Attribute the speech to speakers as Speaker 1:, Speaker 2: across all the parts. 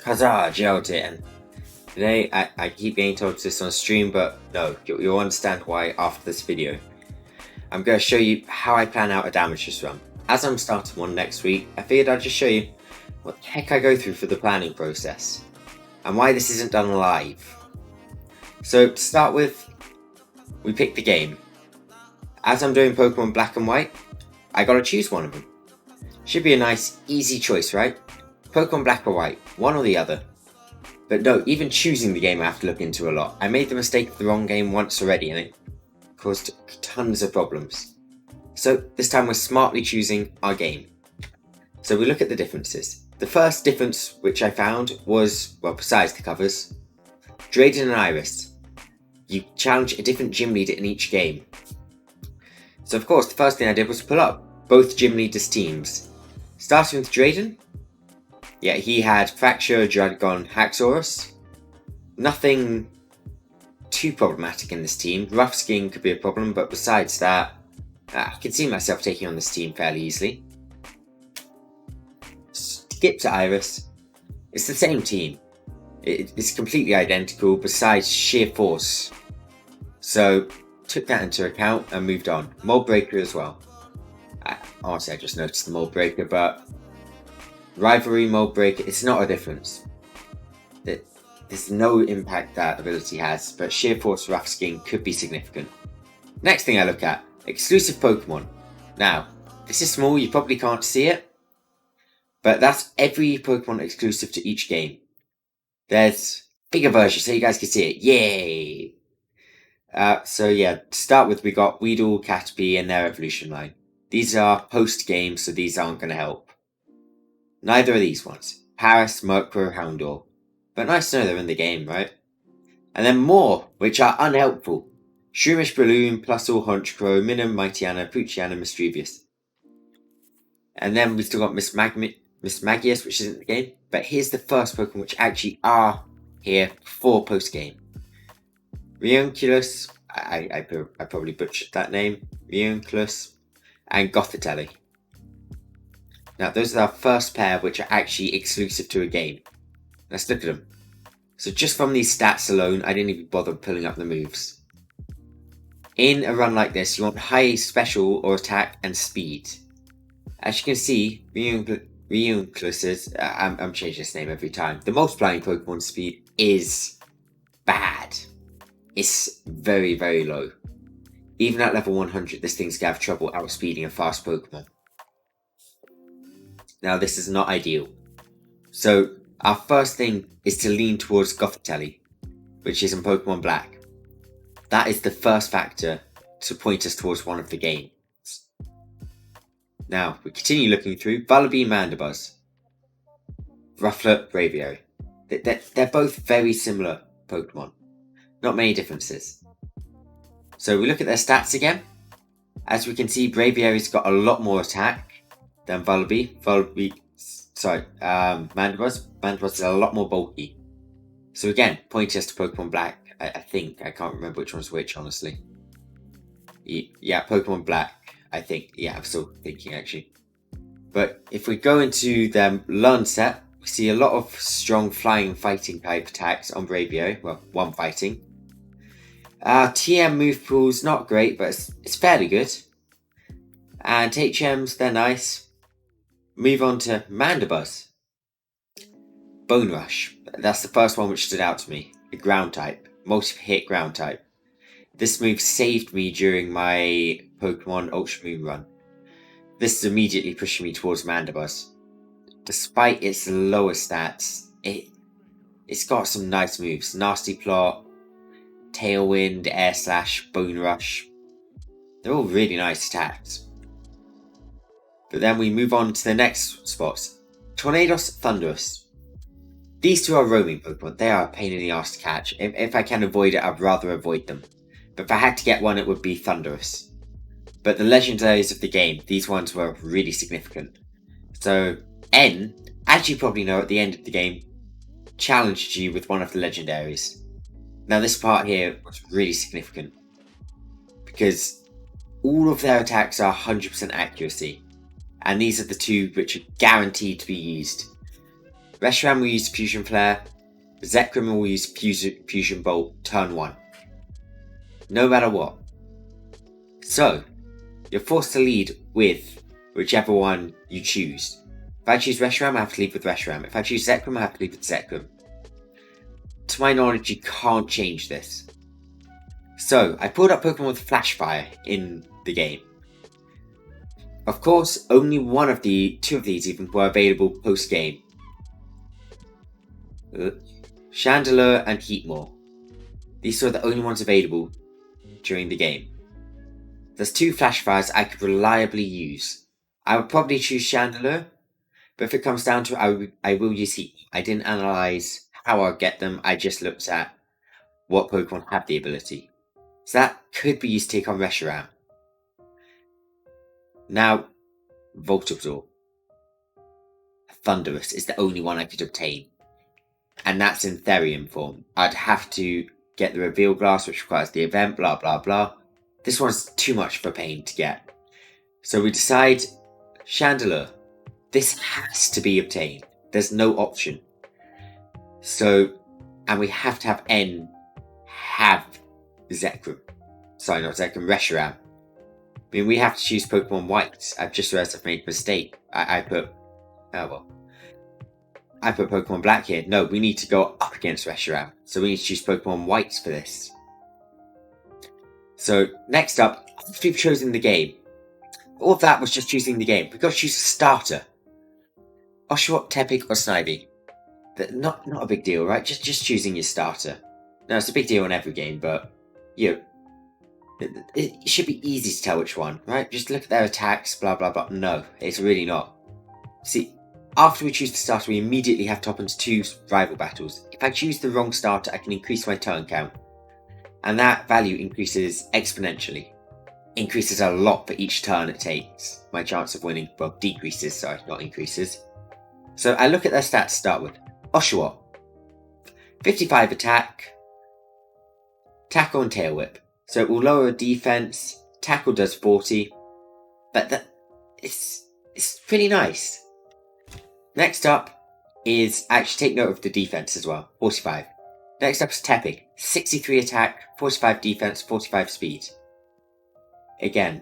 Speaker 1: Huzzah, jailed it. And today I keep getting told this on stream, but no, you'll understand why after this video. I'm going to show you how I plan out a damageless run. As I'm starting one next week, I figured I'd just show you what the heck I go through for the planning process, and why this isn't done live. So to start with, we pick the game. As I'm doing Pokemon Black and White, I gotta choose one of them. Should be a nice, easy choice, right? Pokemon Black or White, one or the other. But no, even choosing the game I have to look into a lot. I made the mistake of the wrong game once already and it caused tons of problems. So this time we're smartly choosing our game. So we look at the differences. The first difference which I found was, well, besides the covers, Drayden and Iris. You challenge a different gym leader in each game. So of course the first thing I did was pull up both gym leaders' teams. Starting with Drayden, yeah, he had Fracture, Dragon, Haxorus. Nothing too problematic in this team. Rough Skin could be a problem, but besides that, I can see myself taking on this team fairly easily. Skip to Iris. It's the same team. It's completely identical besides sheer force. So, took that into account and moved on. Mold Breaker as well. Honestly, I just noticed the Mold Breaker, but Rivalry, Mold Breaker, it's not a difference. There's no impact that ability has, but sheer force Rough Skin could be significant. Next thing I look at, exclusive Pokemon. Now, this is small, you probably can't see it, but that's every Pokemon exclusive to each game. There's bigger versions so you guys can see it. Yay! So yeah, to start with, we got Weedle, Caterpie, and their evolution line. These are post-game, so these aren't going to help. Neither are these ones. Paris, Murkrow, Houndour. But nice to know they're in the game, right? And then more, which are unhelpful. Shroomish, Balloon, Plusle, Honchkrow, Minun, Mightyena, Poochyena, Mischievous. And then we've still got Miss Magius, which isn't in the game. But here's the first Pokemon which actually are here for post-game. Rionculus, I probably butchered that name. Rionculus, and Gothitelle. Now, those are our first pair which are actually exclusive to a game. Let's look at them. So just from these stats alone, I didn't even bother pulling up the moves. In a run like this, you want high special or attack and speed. As you can see, Rionculus's, I'm changing his name every time. The multiplying Pokemon speed is bad. It's very, very low. Even at level 100, this thing's gonna have trouble outspeeding a fast Pokemon. Now, this is not ideal. So, our first thing is to lean towards Gothitelle, which is in Pokemon Black. That is the first factor to point us towards one of the games. Now, we continue looking through Vullaby, Mandibuzz, Rufflet, Braviary. They're both very similar Pokemon. Not many differences. So we look at their stats again. As we can see, Braviary's got a lot more attack than Vullaby. Mandibuzz. Mandibuzz is a lot more bulky. So again, pointing us to Pokemon Black. I think. I can't remember which one's which, honestly. Yeah, Pokemon Black. I think. Yeah, I'm still thinking, actually. But if we go into their learn set, we see a lot of strong flying and fighting type attacks on Braviary. Well, one fighting. TM move pool's not great, but it's fairly good. And HMs, they're nice. Move on to Mandibuzz. Bone Rush. That's the first one which stood out to me. The ground type. Multi-hit ground type. This move saved me during my Pokemon Ultra Moon run. This is immediately pushing me towards Mandibuzz. Despite its lower stats, it's got some nice moves. Nasty Plot, Tailwind, Air Slash, Bone Rush. They're all really nice attacks. But then we move on to the next spots. Tornadus, Thundurus. These two are roaming Pokemon. They are a pain in the ass to catch. If I can avoid it, I'd rather avoid them. But if I had to get one, it would be Thundurus. But the legendaries of the game, these ones were really significant. So, N, as you probably know at the end of the game, challenged you with one of the legendaries. Now this part here was really significant. Because all of their attacks are 100% accuracy. And these are the two which are guaranteed to be used. Reshiram will use Fusion Flare. Zekrom will use Fusion Bolt turn 1. No matter what. So, you're forced to lead with whichever one you choose. If I choose Reshiram, I have to lead with Reshiram. If I choose Zekrom, I have to lead with Zekrom. To my knowledge, you can't change this. So, I pulled up Pokemon with Flash Fire in the game. Of course, only two of these even were available post-game. Chandelure and Heatmore. These were the only ones available during the game. There's 2 Flash Fires I could reliably use. I would probably choose Chandelure, but if it comes down to it, I will use Heatmore. I didn't analyse how I'll get them, I just looked at what Pokemon have the ability. So that could be used to take on Reshiram. Now, Voltobzor. Thunderous is the only one I could obtain. And that's in Therian form. I'd have to get the Reveal Glass, which requires the event, blah blah blah. This one's too much for pain to get. So we decide, Chandelure. This has to be obtained. There's no option. So, and we have to have N have Zekrom. Sorry, not Zekrom, Reshiram. I mean, we have to choose Pokemon White. I've just realized I've made a mistake. I put Pokemon Black here. No, we need to go up against Reshiram. So we need to choose Pokemon White for this. So, next up, after we've chosen the game, all of that was just choosing the game. We've got to choose a starter. Oshawott, Tepig, or Snivy. Not a big deal, right? Just choosing your starter. No, it's a big deal in every game, but it should be easy to tell which one, right? Just look at their attacks, blah blah blah. No, it's really not. See, after we choose the starter, we immediately have to hop into 2 rival battles. If I choose the wrong starter, I can increase my turn count, and that value increases exponentially. Increases a lot for each turn it takes. My chance of winning, well, decreases, sorry, not increases. So I look at their stats to start with. Oshawott. 55 attack, tackle and tail whip. So it will lower defense, tackle does 40, but it's pretty nice. Next up is, actually take note of the defense as well, 45. Next up is Tepig, 63 attack, 45 defense, 45 speed. Again,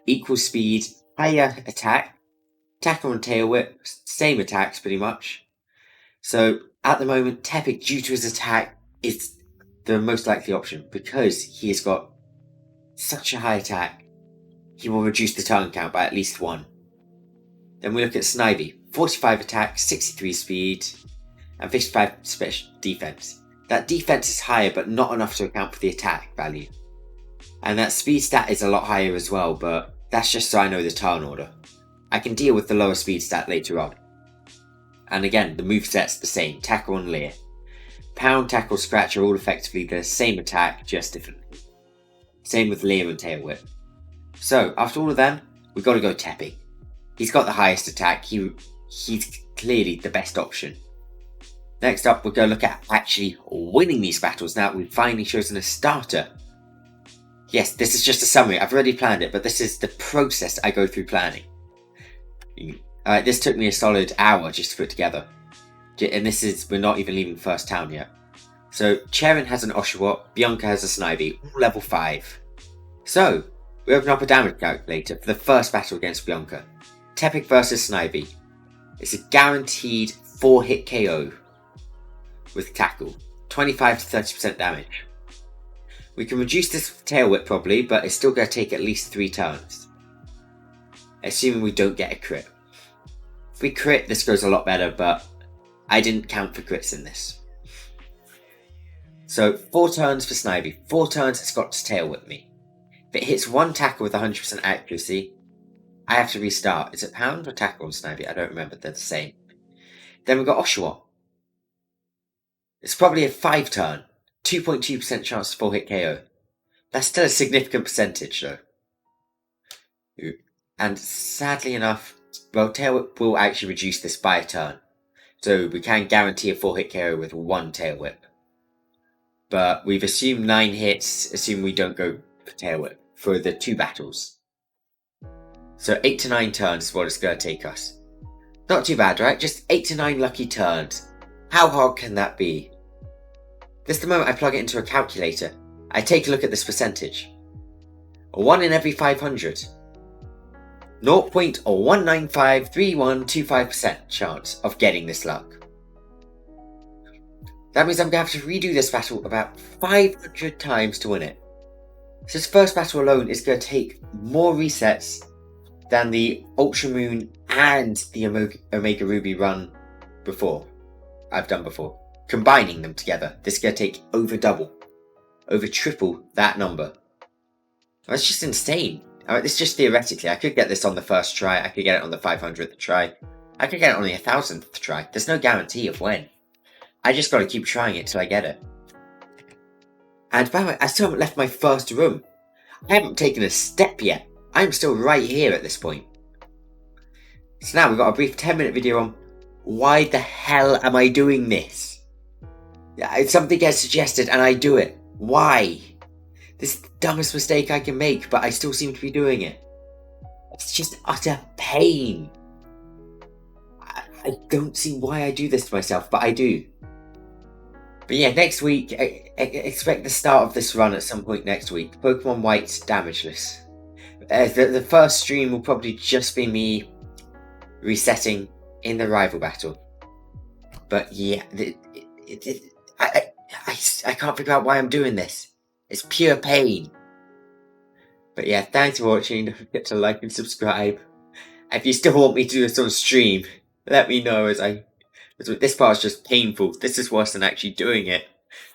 Speaker 1: equal speed, higher attack, tackle and tail whip, same attacks pretty much. So at the moment, Tepig, due to his attack, is the most likely option because he has got such a high attack. He will reduce the turn count by at least 1. Then we look at Snivy, 45 attack, 63 speed, and 55 special defense. That defense is higher, but not enough to account for the attack value. And that speed stat is a lot higher as well, but that's just so I know the turn order. I can deal with the lower speed stat later on. And again, the moveset's the same, tackle and leer. Pound, tackle, scratch are all effectively the same attack, just differently. Same with leer and tail whip. So, after all of them, we've got to go Tepig. He's got the highest attack, he's clearly the best option. Next up, we're going to look at actually winning these battles. Now we've finally chosen a starter. Yes, this is just a summary, I've already planned it, but this is the process I go through planning. This took me a solid hour just to put together. And we're not even leaving first town yet. So, Cherin has an Oshawott, Bianca has a Snivy, all level 5. So, we open up a damage calculator for the first battle against Bianca. Tepig versus Snivy. It's a guaranteed 4-hit KO with tackle, 25 to 30% damage. We can reduce this with tail whip probably, but it's still going to take at least 3 turns. Assuming we don't get a crit. If we crit, this goes a lot better, but I didn't count for crits in this. So 4 turns for Snivy, 4 turns it's got to tail whip me. If it hits 1 tackle with 100% accuracy, I have to restart. Is it pound or tackle on Snivy? I don't remember, they're the same. Then we've got Oshawott. It's probably a 5 turn, 2.2% chance of 4-hit KO. That's still a significant percentage though. And sadly enough, well, tail whip will actually reduce this by a turn. So we can guarantee a 4-hit KO with 1 tail whip. But we've assumed 9 hits, assume we don't go for tail whip for the 2 battles. So 8 to 9 turns is what it's going to take us. Not too bad, right? Just 8 to 9 lucky turns. How hard can that be? This is the moment I plug it into a calculator. I take a look at this percentage. 1 in every 500. 0.1953125% chance of getting this luck. That means I'm going to have to redo this battle about 500 times to win it. So this first battle alone is going to take more resets than the Ultra Moon and the Omega Ruby run I've done before. Combining them together, this is going to take over triple that number. That's just insane. This is just theoretically. I could get this on the first try, I could get it on the 500th try, I could get it on the 1000th try. There's no guarantee of when. I just got to keep trying it till I get it. And by the way, I still haven't left my first room. I haven't taken a step yet. I'm still right here at this point. So now we've got a brief 10-minute video on why the hell am I doing this? Something gets suggested and I do it. Why? This is the dumbest mistake I can make, but I still seem to be doing it. It's just utter pain. I don't see why I do this to myself, but I do. But yeah, next week, I expect the start of this run at some point next week. Pokemon White's damageless. The first stream will probably just be me resetting in the rival battle. But yeah, I can't figure out why I'm doing this. It's pure pain. But yeah, thanks for watching. Don't forget to like and subscribe. If you still want me to do this on stream, let me know as this part's just painful. This is worse than actually doing it.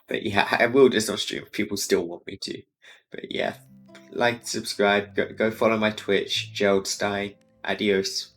Speaker 1: But yeah, I will do this on stream if people still want me to. But yeah, like, subscribe, go follow my Twitch, Gerald Stein. Adios.